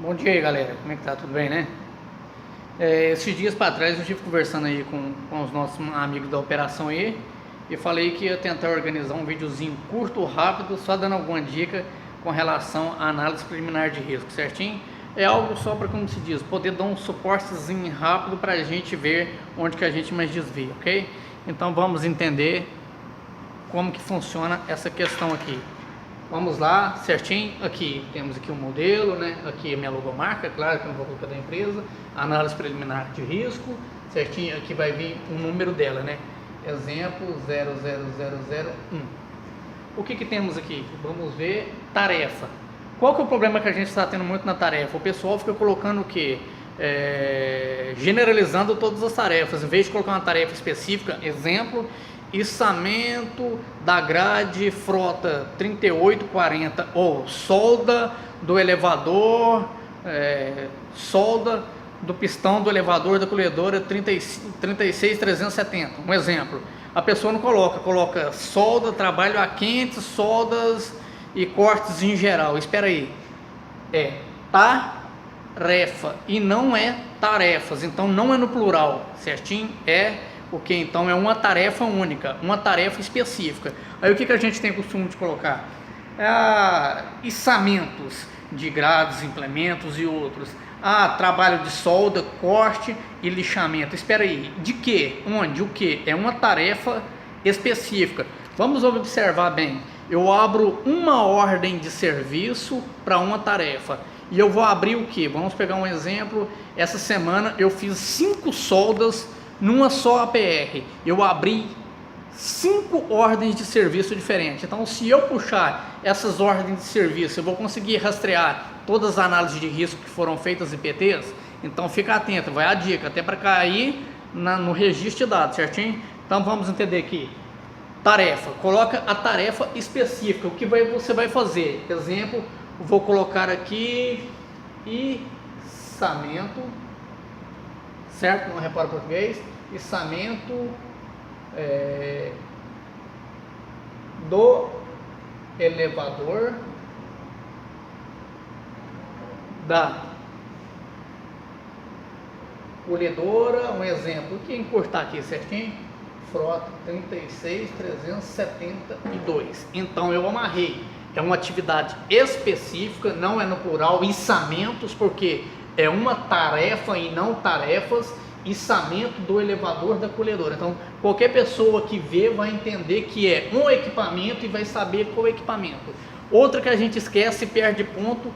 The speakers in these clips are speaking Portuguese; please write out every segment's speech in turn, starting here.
Bom dia aí, galera, como é que tá? Tudo bem, né? Esses dias para trás eu estive conversando aí com os nossos amigos da operação aí e falei que ia tentar organizar um videozinho curto, rápido, só dando alguma dica com relação à análise preliminar de risco, certinho? É algo só para, como se diz, poder dar um suportezinho rápido para a gente ver onde que a gente mais desvia, ok? Então vamos entender como que funciona essa questão aqui. Vamos lá, certinho, aqui temos aqui o modelo, né? Aqui a minha logomarca, claro que eu não vou colocar da empresa, análise preliminar de risco, certinho, aqui vai vir o número dela, né? Exemplo 00001. O que temos aqui? Vamos ver, tarefa. Qual que é o problema que a gente está tendo muito na tarefa? O pessoal fica colocando o quê? Generalizando todas as tarefas, em vez de colocar uma tarefa específica, exemplo, içamento da grade frota 3840 ou solda do elevador, solda do pistão do elevador da colhedora 36370. Um exemplo, a pessoa não coloca solda, trabalho a quente, soldas e cortes em geral. Espera aí, é tarefa e não é tarefas, então não é no plural, certinho? O que então é uma tarefa única, uma tarefa específica. Aí o que a gente tem costume de colocar? Içamentos de grades, implementos e outros. Trabalho de solda, corte e lixamento. Espera aí, de que? Onde? O que? É uma tarefa específica. Vamos observar bem. Eu abro uma ordem de serviço para uma tarefa. E eu vou abrir o que? Vamos pegar um exemplo. Essa semana eu fiz 5 soldas numa só APR. Eu abri 5 ordens de serviço diferentes. Então, se eu puxar essas ordens de serviço, eu vou conseguir rastrear todas as análises de risco que foram feitas em PTs. Então, fica atento, vai a dica, até para cair no registro de dados, certinho? Então, vamos entender aqui. Tarefa, coloca a tarefa específica, o que você vai fazer. Exemplo, vou colocar aqui içamento, certo? Não repara o português. Içamento do elevador da colhedora, um exemplo, que encurtar aqui certinho, frota 36372. Então eu amarrei, é uma atividade específica, não é no plural, içamentos, porque é uma tarefa e não tarefas. Içamento do elevador da colhedora. Então, qualquer pessoa que vê vai entender que é um equipamento e vai saber qual equipamento. Outra que a gente esquece e perde ponto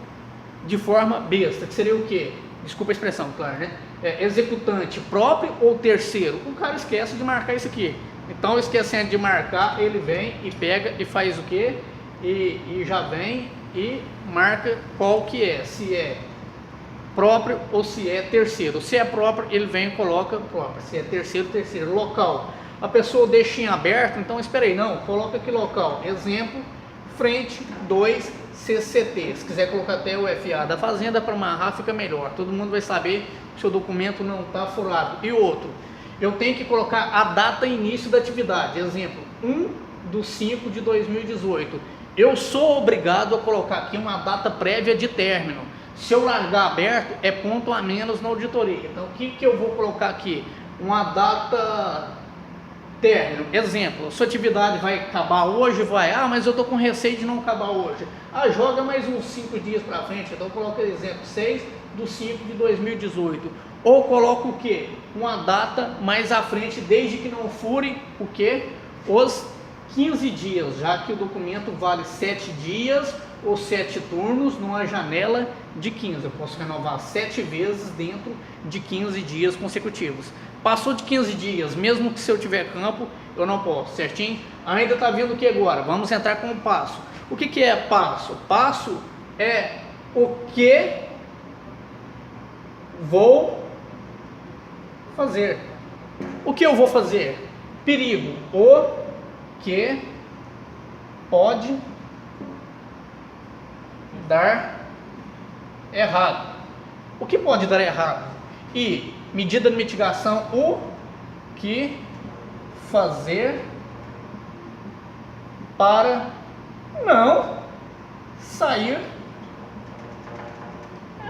de forma besta, que seria o quê? Desculpa a expressão, claro, né? Executante próprio ou terceiro. O cara esquece de marcar isso aqui. Então, esquecendo de marcar, ele vem e pega e faz o quê? E já vem e marca qual que é, se é próprio ou se é terceiro. Se é próprio, ele vem e coloca próprio. Se é terceiro, terceiro. Local, a pessoa deixa em aberto, então espera aí, não, coloca aqui local. Exemplo, frente 2 CCT. Se quiser colocar até o FA da fazenda para amarrar, fica melhor. Todo mundo vai saber que o seu documento não está furado. E outro, eu tenho que colocar a data início da atividade. Exemplo, 1/5/2018. Eu sou obrigado a colocar aqui uma data prévia de término. Se eu largar aberto, é ponto a menos na auditoria. Então, o que eu vou colocar aqui? Uma data término. Exemplo, sua atividade vai acabar hoje, mas eu estou com receio de não acabar hoje. Joga mais uns 5 dias para frente. Então, coloca exemplo, 6/5/2018. Ou coloca o quê? Uma data mais à frente, desde que não fure o quê? Os 15 dias, já que o documento vale 7 dias ou 7 turnos numa janela de 15. Eu posso renovar 7 vezes dentro de 15 dias consecutivos. Passou de 15 dias, mesmo que se eu tiver campo, eu não posso, certinho? Ainda está vendo o que agora? Vamos entrar com o passo. O que é passo? Passo é o que vou fazer. O que eu vou fazer? Perigo. O que pode dar errado. O que pode dar errado? E medida de mitigação, o que fazer para não sair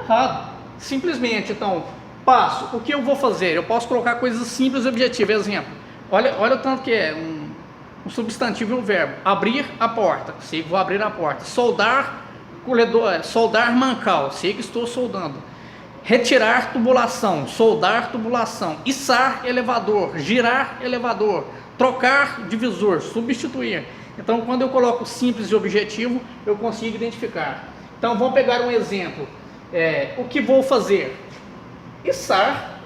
errado. Simplesmente, então, passo, o que eu vou fazer? Eu posso colocar coisas simples e objetivas. Exemplo, olha o tanto que é um substantivo e um verbo. Abrir a porta, sei que vou abrir a porta. Soldar corredor, soldar mancal, sei que estou soldando. Retirar tubulação, soldar tubulação. Içar elevador, girar elevador. Trocar divisor, substituir. Então, quando eu coloco simples e objetivo, eu consigo identificar. Então, vamos pegar um exemplo. O que vou fazer? Içar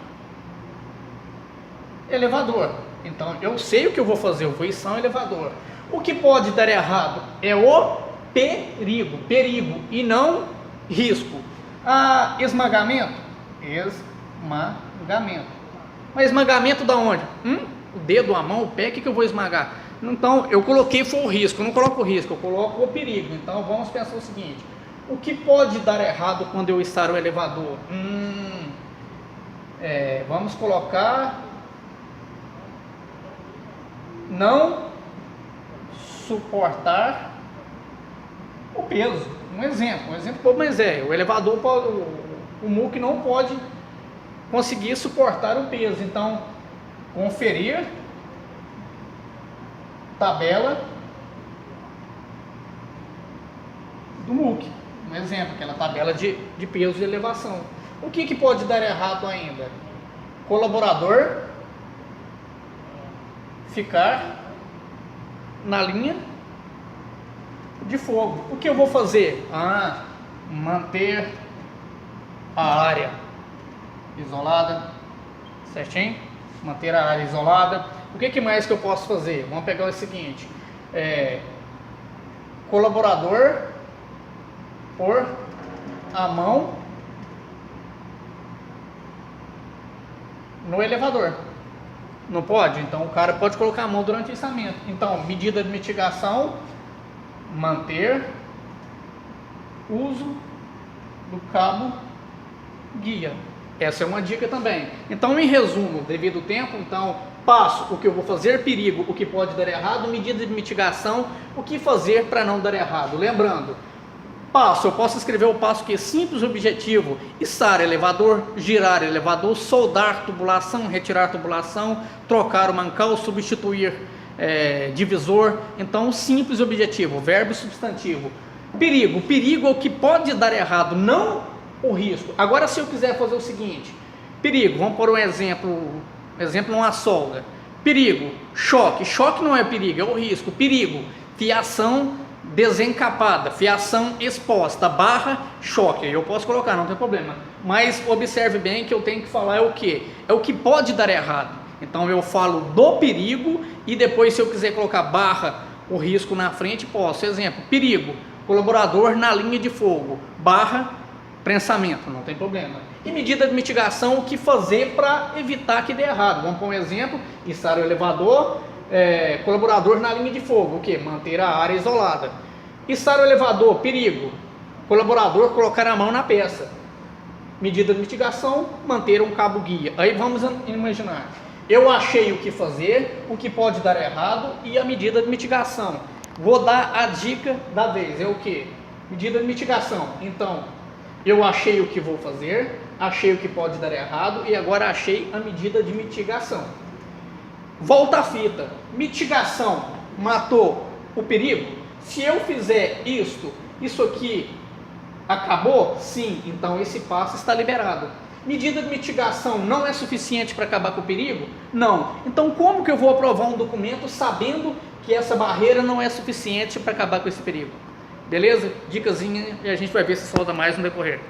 elevador. Então, eu sei o que eu vou fazer, eu vou içar um elevador. O que pode dar errado é o perigo e não risco. Esmagamento? Esmagamento. Mas esmagamento da onde? O dedo, a mão, o pé, o que eu vou esmagar? Então, eu coloquei foi o risco, eu não coloco o risco, eu coloco o perigo. Então, vamos pensar o seguinte: o que pode dar errado quando eu içar o elevador? Vamos colocar não suportar o peso. Um exemplo bobo, mas o elevador, o muque não pode conseguir suportar o peso. Então, conferir tabela do muque. Um exemplo, aquela tabela de peso de elevação. O que pode dar errado ainda? Colaborador ficar na linha de fogo. O que eu vou fazer? Manter a área isolada, certinho? Manter a área isolada. O que mais que eu posso fazer? Vamos pegar o seguinte: colaborador pôr a mão no elevador. Não pode? Então o cara pode colocar a mão durante o içamento. Então, medida de mitigação: manter uso do cabo guia. Essa é uma dica também. Então, em resumo, devido ao tempo, então, passo, o que eu vou fazer, perigo, o que pode dar errado, medida de mitigação, o que fazer para não dar errado. Lembrando, passo, eu posso escrever o passo que é simples, objetivo: içar elevador, girar elevador, soldar tubulação, retirar tubulação, trocar o mancal, substituir divisor. Então, simples, objetivo, verbo e substantivo. Perigo é o que pode dar errado, não o risco. Agora, se eu quiser fazer o seguinte: perigo, vamos pôr um exemplo numa solda. Perigo, choque não é perigo, é o risco. Perigo, fiação desencapada, fiação exposta, barra, choque. Eu posso colocar, não tem problema. Mas observe bem que eu tenho que falar o que? É o que pode dar errado. Então eu falo do perigo e depois, se eu quiser colocar barra, o risco na frente, posso. Exemplo: perigo, colaborador na linha de fogo, barra, prensamento, não tem problema. E medida de mitigação: o que fazer para evitar que dê errado. Vamos pôr um exemplo: içar o elevador, colaborador na linha de fogo, o que? Manter a área isolada. Içar o elevador, perigo, colaborador colocar a mão na peça. Medida de mitigação: manter um cabo guia. Aí vamos imaginar, eu achei o que fazer, o que pode dar errado e a medida de mitigação. Vou dar a dica da vez, é o que? Medida de mitigação. Então, eu achei o que vou fazer, achei o que pode dar errado e agora achei a medida de mitigação. Volta a fita: mitigação matou o perigo? Se eu fizer isso aqui acabou? Sim, então esse passo está liberado. Medida de mitigação não é suficiente para acabar com o perigo? Não. Então, como que eu vou aprovar um documento sabendo que essa barreira não é suficiente para acabar com esse perigo? Beleza? Dicasinha, e a gente vai ver se solta mais no decorrer.